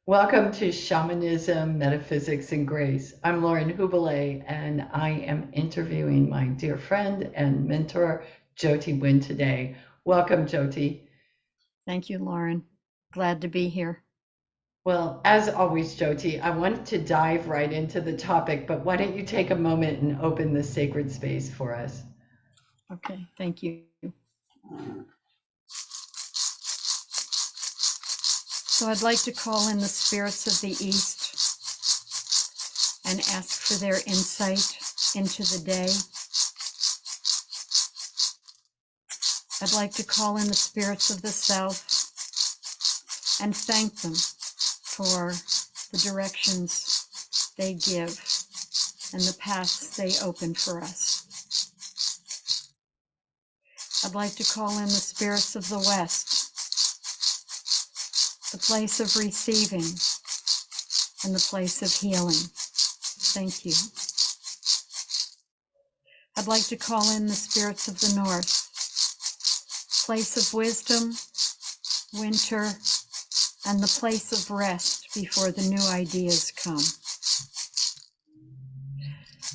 Welcome to Shamanism, Metaphysics, and Grace. I'm Lauren Hubele, and I am interviewing my dear friend and mentor, Jyoti Wind, today. Welcome, Jyoti. Thank you, Lauren. Glad to be here. Well, as always, Jyoti, I wanted to dive right into the topic, but why don't you take a moment and open the sacred space for us? Okay, thank you. So I'd like to call in the spirits of the East and ask for their insight into the day. I'd like to call in the spirits of the South and thank them for the directions they give and the paths they open for us. I'd like to call in the spirits of the West, the place of receiving and the place of healing. Thank you. I'd like to call in the spirits of the North, place of wisdom, winter, and the place of rest before the new ideas come.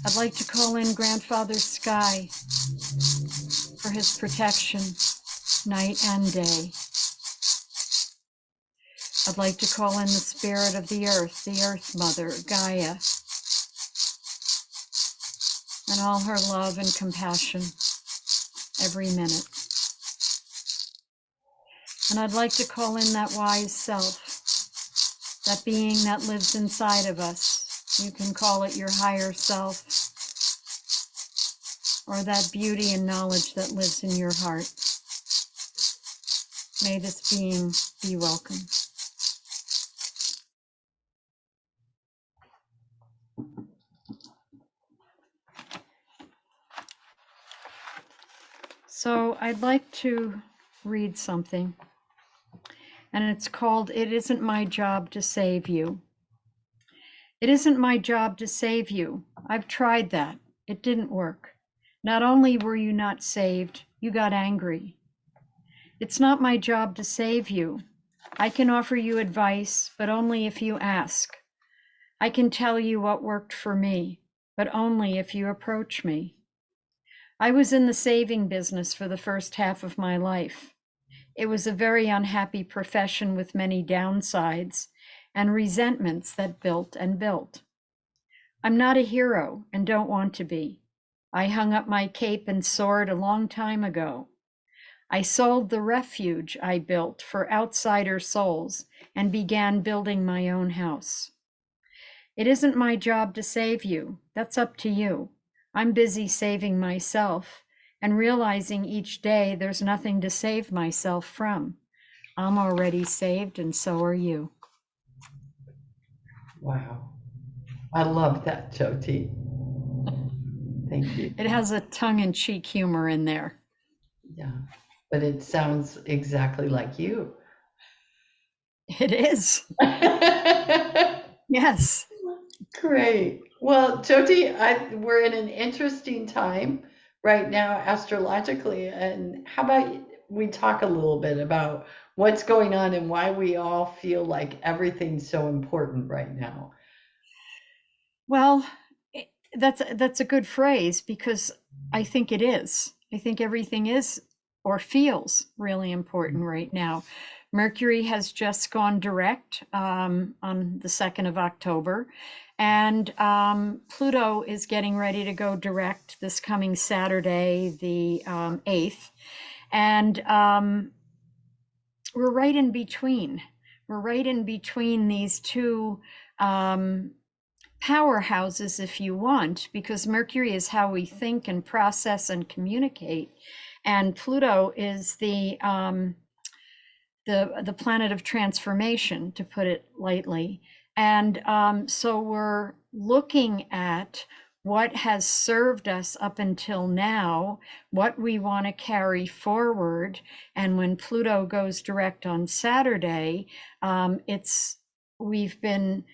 I'd like to call in Grandfather Sky for his protection night and day. I'd like to call in the spirit of the Earth Mother, Gaia, and all her love and compassion every minute. And I'd like to call in that wise self, that being that lives inside of us. You can call it your higher self, or that beauty and knowledge that lives in your heart. May this being be welcome. So I'd like to read something, and it's called, "It Isn't My Job to Save You." It isn't my job to save you. I've tried that. It didn't work. Not only were you not saved, you got angry. It's not my job to save you. I can offer you advice, but only if you ask. I can tell you what worked for me, but only if you approach me. I was in the saving business for the first half of my life. It was a very unhappy profession with many downsides and resentments that built and built. I'm not a hero and don't want to be. I hung up my cape and sword a long time ago. I sold the refuge I built for outsider souls and began building my own house. It isn't my job to save you. That's up to you. I'm busy saving myself and realizing each day there's nothing to save myself from. I'm already saved, and so are you. Wow. I love that, Jyoti. Thank you. It has a tongue-in-cheek humor in there. Yeah, but it sounds exactly like you. It is. Yes. Great. Well, Jyoti, we're in an interesting time right now astrologically, and how about we talk a little bit about what's going on and why we all feel like everything's so important right now? Well, that's a good phrase, because I think it is. I think everything is or feels really important right now. Mercury has just gone direct on the 2nd of October, and Pluto is getting ready to go direct this coming Saturday, the 8th. And we're right in between. We're right in between these two powerhouses, if you want, because Mercury is how we think and process and communicate, and Pluto is the planet of transformation, to put it lightly. And so we're looking at what has served us up until now, what we want to carry forward. And when Pluto goes direct on Saturday, we've been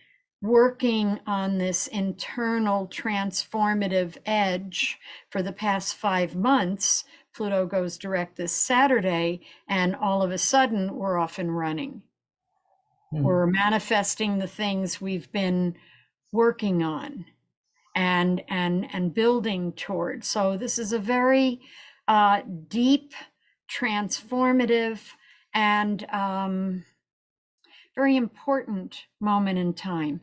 working on this internal transformative edge for the past 5 months. Pluto goes direct this Saturday, and all of a sudden we're off and running. Hmm. We're manifesting the things we've been working on and building towards. So this is a very deep, transformative, and very important moment in time.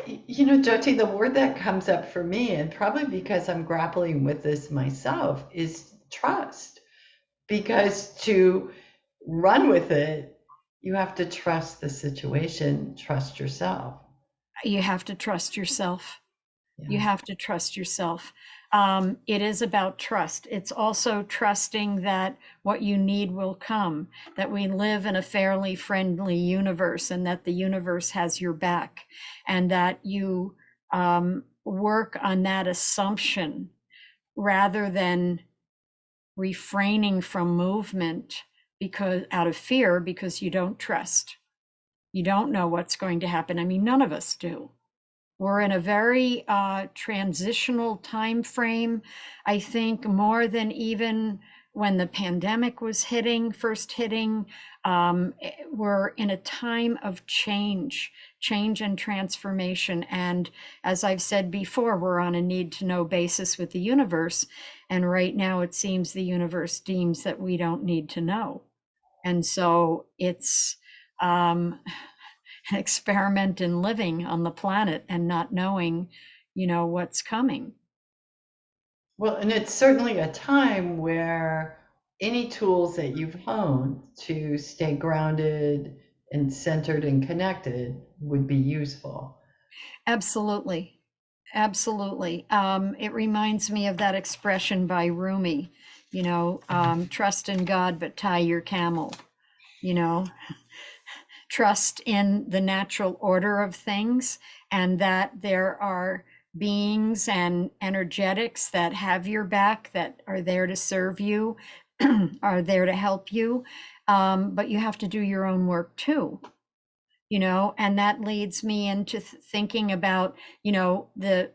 You know, Jyoti, the word that comes up for me, and probably because I'm grappling with this myself, is trust. Because to run with it, you have to trust the situation, trust yourself. You have to trust yourself. You Yeah. have to trust yourself. It is about trust. It's also trusting that what you need will come, that we live in a fairly friendly universe and that the universe has your back, and that you work on that assumption rather than refraining from movement because out of fear because you don't trust. You don't know what's going to happen. I mean, none of us do. We're in a very transitional time frame. I think more than even when the pandemic was first hitting. We're in a time of change and transformation. And as I've said before, we're on a need to know basis with the universe. And right now, it seems the universe deems that we don't need to know. And so it's um, an experiment in living on the planet and not knowing, what's coming. Well, and it's certainly a time where any tools that you've honed to stay grounded and centered and connected would be useful. Absolutely. Absolutely. It reminds me of that expression by Rumi, trust in God, but tie your camel, you know, trust in the natural order of things and that there are beings and energetics that have your back, that are there to serve you, are there to help you. But you have to do your own work too. And that leads me into thinking about, the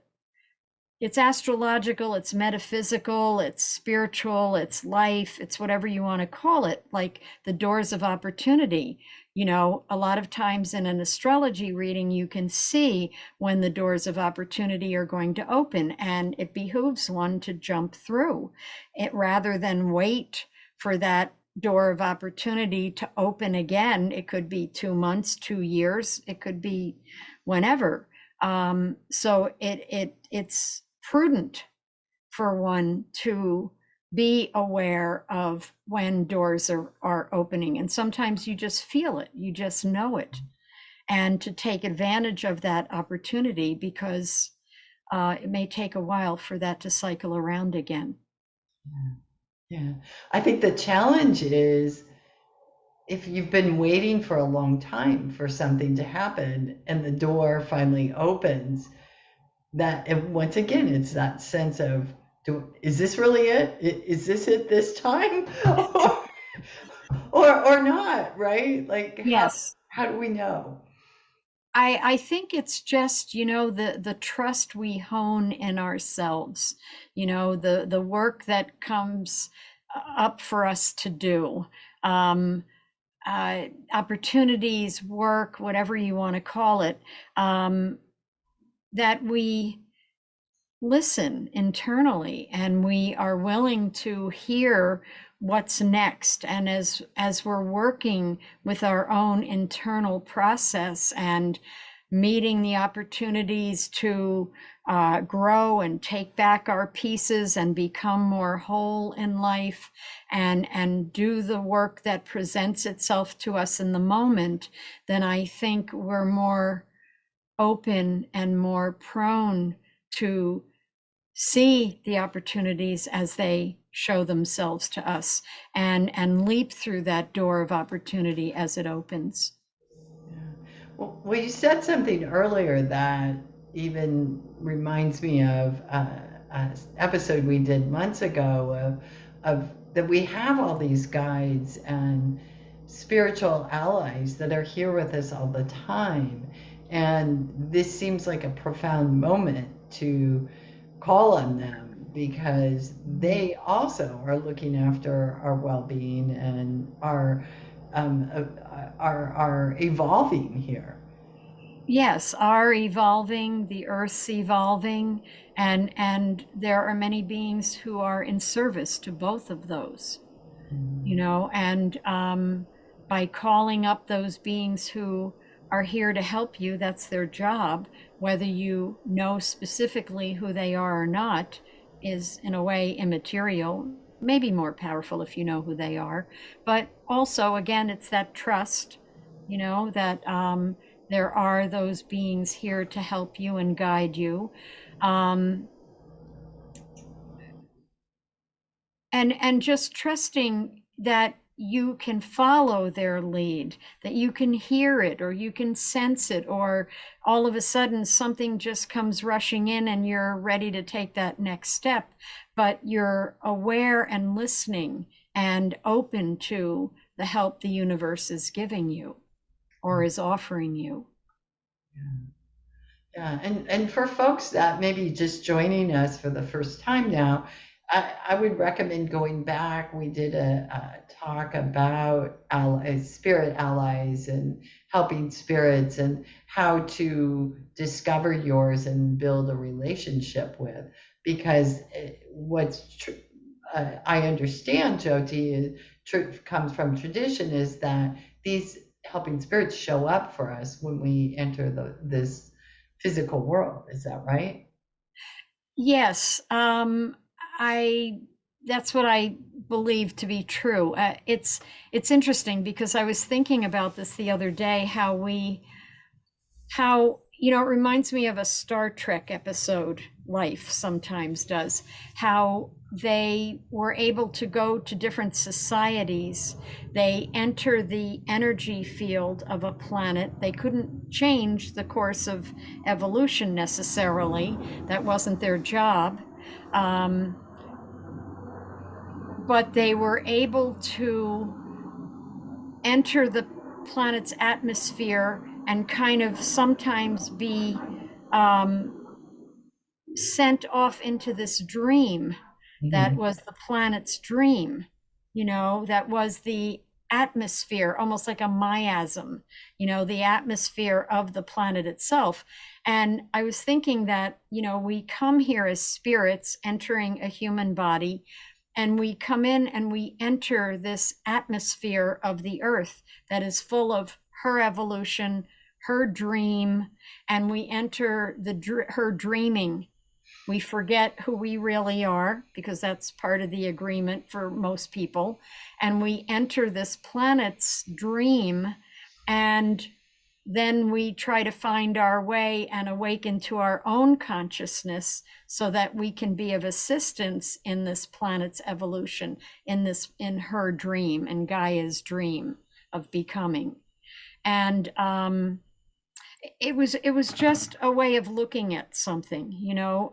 it's astrological, it's metaphysical, it's spiritual, it's life, it's whatever you want to call it, like the doors of opportunity. A lot of times in an astrology reading, you can see when the doors of opportunity are going to open, and it behooves one to jump through it rather than wait for that door of opportunity to open again. It could be 2 months, 2 years, it could be whenever. So it's prudent for one to be aware of when doors are opening. And sometimes you just feel it, you just know it, and to take advantage of that opportunity because it may take a while for that to cycle around again. Yeah. Yeah. I think the challenge is if you've been waiting for a long time for something to happen and the door finally opens, that and once again it's that sense of is this really it? Is this it this time? Or not, right? Like Yes. how do we know? I think it's just, the trust we hone in ourselves, the work that comes up for us to do. Um, Opportunities, work, whatever you want to call it, that we listen internally and we are willing to hear what's next. And as we're working with our own internal process and meeting the opportunities to grow and take back our pieces and become more whole in life and do the work that presents itself to us in the moment, then I think we're more open and more prone to see the opportunities as they show themselves to us and leap through that door of opportunity as it opens. Yeah. Well, you said something earlier that even reminds me of an episode we did months ago of that we have all these guides and spiritual allies that are here with us all the time. And this seems like a profound moment to call on them because they also are looking after our well being and our are evolving here. Yes, are evolving, the Earth's evolving, and there are many beings who are in service to both of those, and by calling up those beings who are here to help you, that's their job. Whether you know specifically who they are or not is in a way immaterial, maybe more powerful if you know who they are. But also, again, it's that trust, that there are those beings here to help you and guide you. Um, and just trusting that you can follow their lead, that you can hear it or you can sense it, or all of a sudden something just comes rushing in and you're ready to take that next step, but you're aware and listening and open to the help the universe is giving you or is offering you. Yeah, and for folks that may be just joining us for the first time now, I would recommend going back. We did a talk about allies, spirit allies, and helping spirits, and how to discover yours and build a relationship with. Because I understand, Jyoti, comes from tradition, is that these helping spirits show up for us when we enter this physical world. Is that right? Yes, I that's what I believe to be true. It's interesting because I was thinking about this the other day, how it reminds me of a Star Trek episode, Life sometimes does, how they were able to go to different societies. They enter the energy field of a planet. They couldn't change the course of evolution necessarily, that wasn't their job. um, but they were able to enter the planet's atmosphere and kind of sometimes be um, sent off into this dream that Hmm. was the planet's dream, that was the atmosphere, almost like a miasm, the atmosphere of the planet itself. And I was thinking that, we come here as spirits entering a human body, and we come in and we enter this atmosphere of the earth that is full of her evolution, her dream, and we enter her dreaming. We forget who we really are because that's part of the agreement for most people. And we enter this planet's dream, and then we try to find our way and awaken to our own consciousness so that we can be of assistance in this planet's evolution, in her dream, in Gaia's dream of becoming. And it was just a way of looking at something,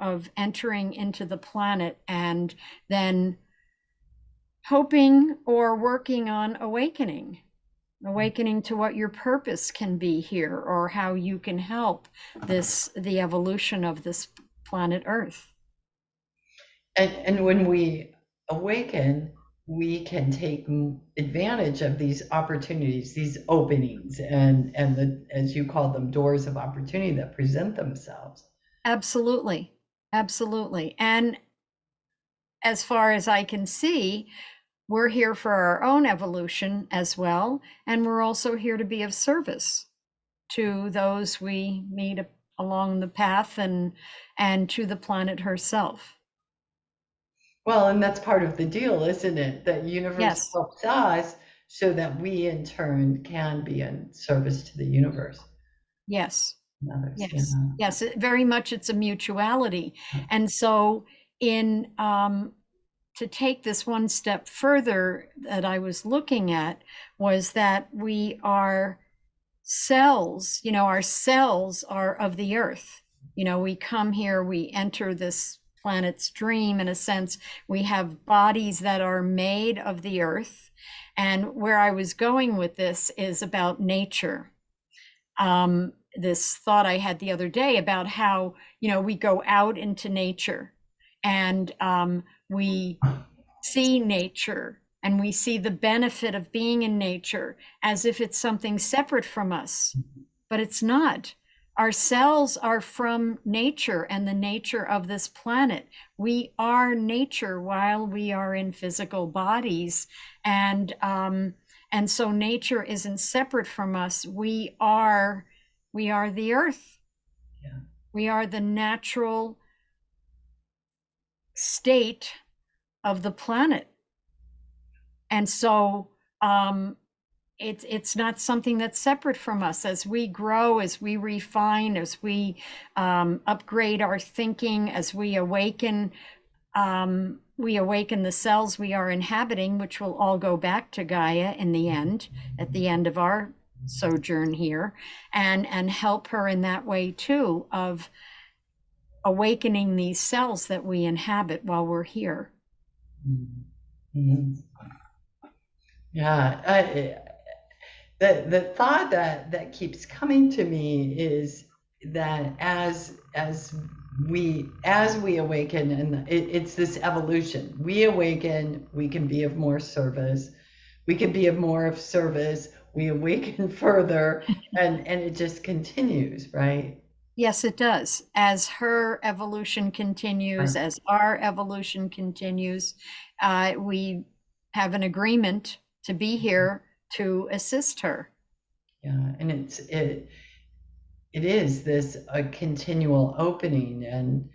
of entering into the planet and then hoping or working on awakening to what your purpose can be here, or how you can help the evolution of this planet Earth. And when we awaken, we can take advantage of these opportunities, these openings, and the, as you call them, doors of opportunity that present themselves. Absolutely. Absolutely. And as far as I can see, we're here for our own evolution as well, and we're also here to be of service to those we meet along the path, and to the planet herself. Well, and that's part of the deal, isn't it? That universe Yes, helps us so that we in turn can be in service to the universe yes, and others. Yeah. yes, yes. Very much, it's a mutuality, and so in to take this one step further, that I was looking at was that we are cells. Our cells are of the earth. We come here, we enter this planet's dream, in a sense. We have bodies that are made of the earth. And where I was going with this is about nature. This thought I had the other day about how, we go out into nature, and we see nature, and we see the benefit of being in nature as if it's something separate from us, but it's not. Our cells are from nature and the nature of this planet. We are nature while we are in physical bodies, and so nature isn't separate from us. We are the earth. Yeah. We are the natural state of the planet. And so it's not something that's separate from us. As we grow, as we refine, as we upgrade our thinking, as we awaken the cells we are inhabiting, which will all go back to Gaia in the end, at the end of our sojourn here, and help her in that way too, of awakening these cells that we inhabit while we're here. Mm-hmm. Yeah, the thought that keeps coming to me is that as we awaken, and it's this evolution. We awaken, we can be of more service. We can be of more of service. We awaken further, and it just continues, right? Yes, it does. As her evolution continues, Right. as our evolution continues, we have an agreement to be here to assist her. Yeah, and it is this a continual opening, and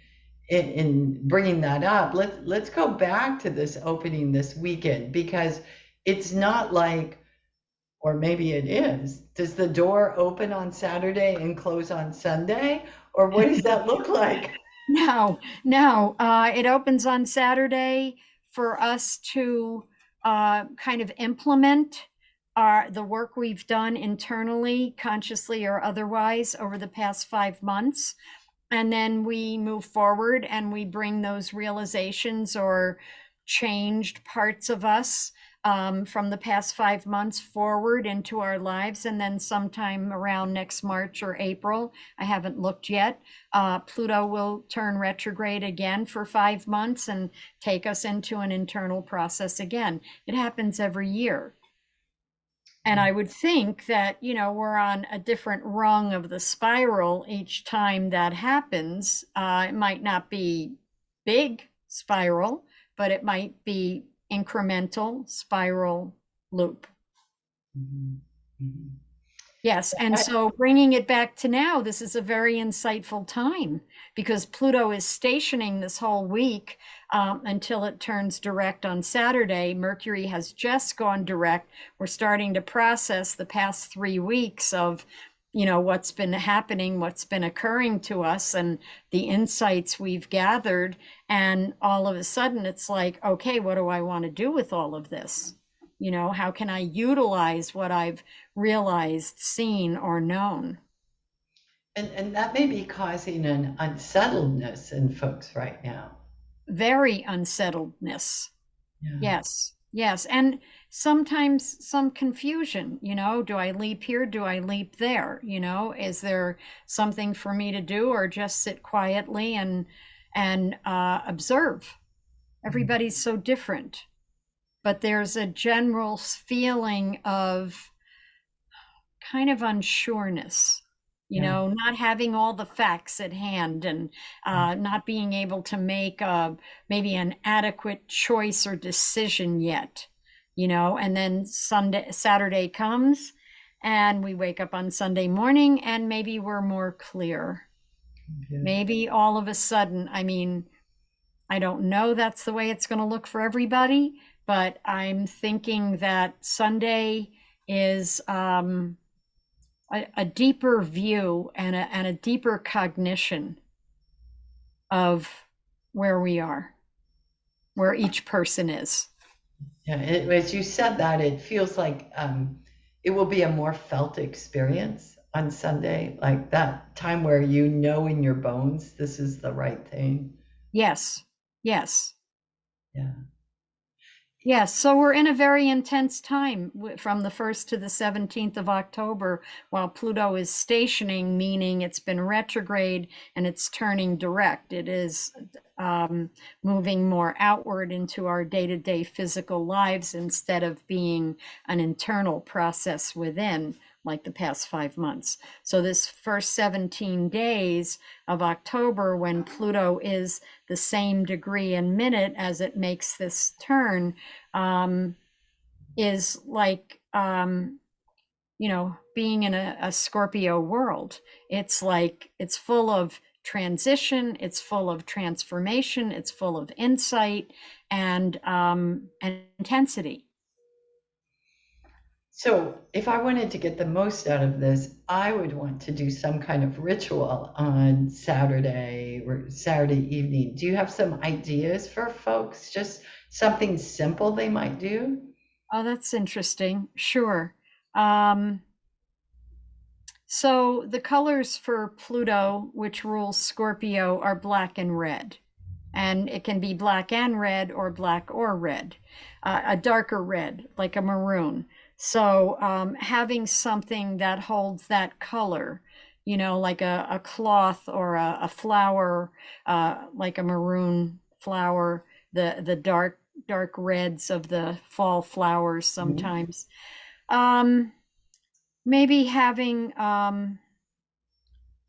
in bringing that up, let's go back to this opening this weekend, because it's not like, or maybe it is, does the door open on Saturday and close on Sunday, or what does that look like? No, no, it opens on Saturday for us to kind of implement the work we've done internally, consciously or otherwise, over the past 5 months. And then we move forward and we bring those realizations or changed parts of us from the past 5 months forward into our lives. And then sometime around next March or April, I haven't looked yet, Pluto will turn retrograde again for 5 months and take us into an internal process again. It happens every year. And I would think that, we're on a different rung of the spiral each time that happens. It might not be big spiral, but it might be incremental spiral loop. Mhm. Mhm. Yes, and I- so bringing it back to now, this is a very insightful time because Pluto is stationing this whole week until it turns direct on Saturday. Mercury has just gone direct. We're starting to process the past 3 weeks of, what's been happening, what's been occurring to us, and the insights we've gathered. And all of a sudden, it's like, okay, what do I want to do with all of this? How can I utilize what I've realized, seen, or known? and that may be causing an unsettledness in folks right now. Very unsettledness. Yeah. Yes, yes. And sometimes some confusion, do I leap here? Do I leap there? Is there something for me to do or just sit quietly and observe? Everybody's so different, but there's a general feeling of kind of unsureness, Yeah. not having all the facts at hand and not being able to make maybe an adequate choice or decision yet, and then Saturday comes and we wake up on Sunday morning and maybe we're more clear. Yeah. Maybe all of a sudden, I mean, I don't know that's the way it's going to look for everybody, but I'm thinking that Sunday is a deeper view and a deeper cognition of where we are, where each person is. Yeah, as you said that, it feels like it will be a more felt experience on Sunday, like that time where you know in your bones this is the right thing. Yes, yes, Yeah. yes. So we're in a very intense time from the 1st to the 17th of October while Pluto is stationing, meaning it's been retrograde and it's turning direct. It is moving more outward into our day-to-day physical lives instead of being an internal process within, like the past 5 months. So this first 17 days of October, when Pluto is the same degree and minute as it makes this turn, is like, being in a Scorpio world. It's like, it's full of transition, it's full of transformation, it's full of insight and intensity. So, if I wanted to get the most out of this, I would want to do some kind of ritual on Saturday or Saturday evening. Do you have some ideas for folks? Just something simple they might do? Oh, that's interesting. Sure. Um, so the colors for Pluto, which rules Scorpio, are black and red. And it can be black and red or black or red, a darker red, like a maroon. So having something that holds that color, like a cloth or a flower, like a maroon flower, the dark reds of the fall flowers Mhm. sometimes. Um, Maybe having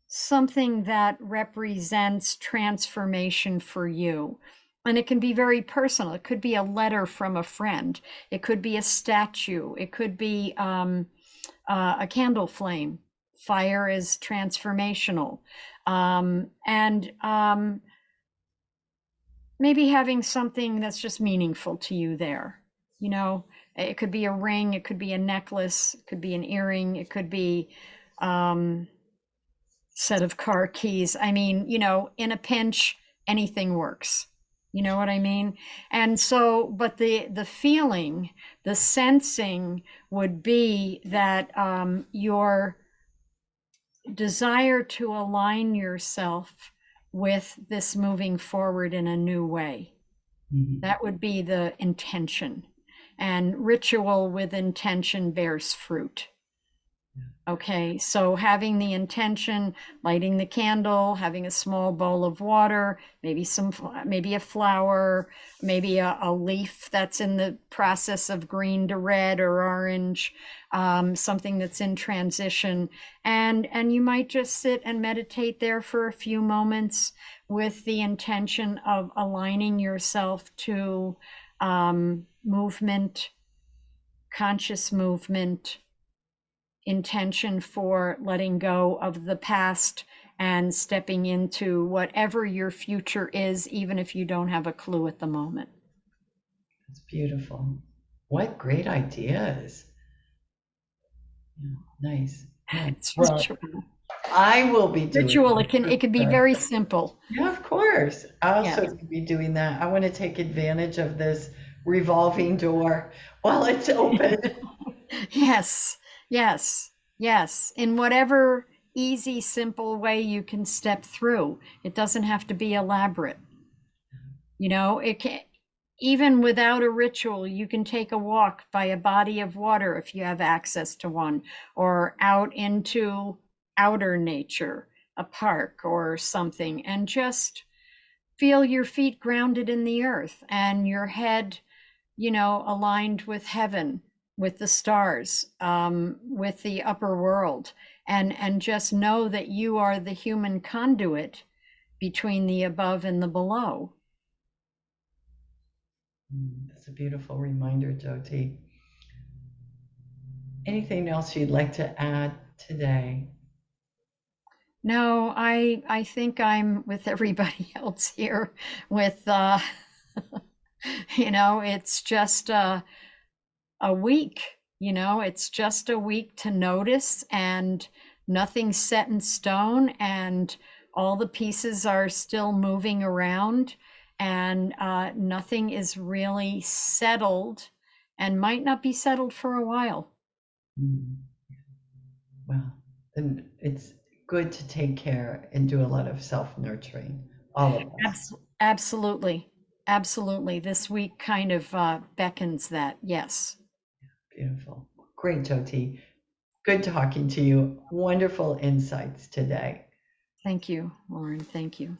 something that represents transformation for you. And it can be very personal. It could be a letter from a friend. It could be a statue. It could be a candle flame. Fire is transformational. And maybe having something that's just meaningful to you there. You know, it could be a ring, it could be a necklace, it could be an earring, it could be um, set of car keys. I mean, in a pinch, anything works. You know what I mean? And so, but the feeling, the sensing would be that your desire to align yourself with this moving forward in a new way. Mhm. That would be the intention. And ritual with intention bears fruit. Okay, so having the intention, lighting the candle, having a small bowl of water, maybe a flower, maybe a leaf that's in the process of green to red or orange, something that's in transition, and you might just sit and meditate there for a few moments with the intention of aligning yourself to movement, conscious movement, intention for letting go of the past and stepping into whatever your future is, even if you don't have a clue at the moment. It's beautiful. What great ideas. Yeah, nice, nice. It's Well, ritual. I will be doing Ritual. that It can for it can be sure. very simple. Yeah, of course. I Yes. also could be doing that. I want to take advantage of this revolving door while it's open. Yes. Yes. Yes. In whatever easy, simple way you can step through. It doesn't have to be elaborate. It can, even without a ritual, you can take a walk by a body of water if you have access to one, or out into outer nature, a park or something, and just feel your feet grounded in the earth and your head, aligned with heaven, with the stars, with the upper world, and just know that you are the human conduit between the above and the below. That's a beautiful reminder, Jyoti. Anything else you'd like to add today? No, I think I'm with everybody else here with it's just a week, it's just a week to notice, and nothing's set in stone, and all the pieces are still moving around, and nothing is really settled and might not be settled for a while. Mm, well, then it's good to take care and do a lot of self-nurturing, all of us. Absolutely. Absolutely. This week kind of beckons that. Yes. Beautiful. Great, Jyoti. Good talking to you. Wonderful insights today. Thank you, Lauren. Thank you.